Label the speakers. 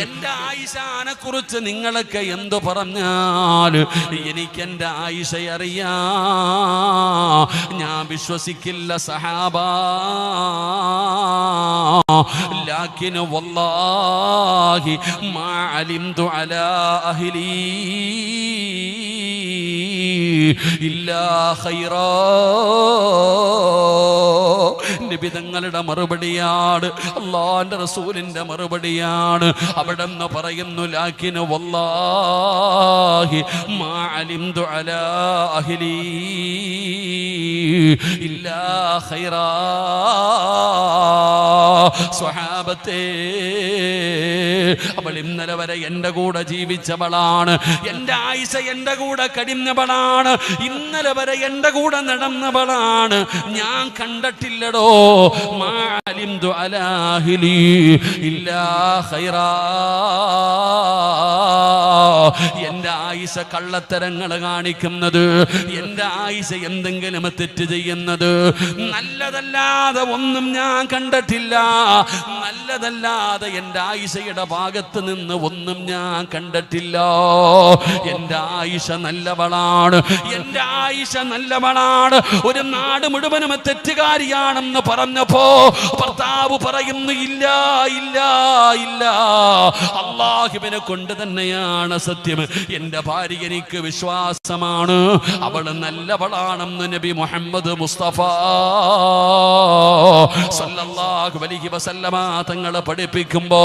Speaker 1: എന്റെ ആയിഷാനെ കുറിച്ച് നിങ്ങളൊക്കെ എന്തു പറഞ്ഞാൽ എനിക്ക് എന്റെ ആയിഷയെ അറിയാ, ഞാൻ വിശ്വസിക്കില്ല സഹാബാ. ലാകിൻ വല്ലാഹി മാ അലിംതു അലാ അഹ്ലി ഇല്ലാ ഖൈറാ. നബി തങ്ങളുടെ മറുപടിയാണ്, അല്ലാഹുവിന്റെ റസൂലിന്റെ മറുപടിയാണ്. അവിടെ നിന്ന് പറയുന്നു, ലാകിൻ വല്ലാഹി മാ അലിംതു അലാ അഹ്ലി ഇല്ലാ ഖൈറാ. സ്വഹാബത്തേ, അവൾ ഇന്നലെ വരെ എൻ്റെ കൂടെ ജീവിച്ചവളാണ്. എൻ്റെ ആയിഷ എൻ്റെ കൂടെ കഴിഞ്ഞവളാണ്. ഇന്നലെ വരെ എൻ്റെ കൂടെ നടന്നവളാണ്. ഞാൻ കണ്ടിട്ടില്ലടോ മാ അലിംതു അലാ അഹ്ലി ഇല്ലാ ഖൈറാ. എൻ്റെ ആയിഷ കള്ളത്തരങ്ങൾ കാണിക്കുന്നത്, എൻ്റെ ആയിഷ എന്തെങ്കിലും തെറ്റ് ചെയ്യുന്നത്, നല്ലതല്ലാതെ ഒന്നും ഞാൻ കണ്ടിട്ടില്ല. നല്ലതല്ലാതെ എൻ്റെ ആയിഷയുടെ ഭാഗത്ത് നിന്ന് ഒന്നും ഞാൻ കണ്ടിട്ടില്ല. എൻ്റെ ആയിഷ നല്ലവളാണ്, എൻ്റെ ആയിഷ നല്ലവളാണ്. ഒരു നാട് മുഴുവനും തെറ്റുകാരിയാണെന്ന് പറഞ്ഞപ്പോ ഭർത്താവ് പറയുന്നു, ഇല്ല ഇല്ല ഇല്ല, അല്ലാഹുവിനെ കൊണ്ട് തന്നെയാണ് സത്യം, എൻ്റെ ഭാര്യ എനിക്ക് വിശ്വാസമാണ്, അവള് നല്ലവളാണെന്ന് നബി മുഹമ്മദ് മുസ്തഫ സല്ലല്ലാഹു അലൈഹി വസല്ലമ തങ്ങളെ പഠിപ്പിക്കുമ്പോ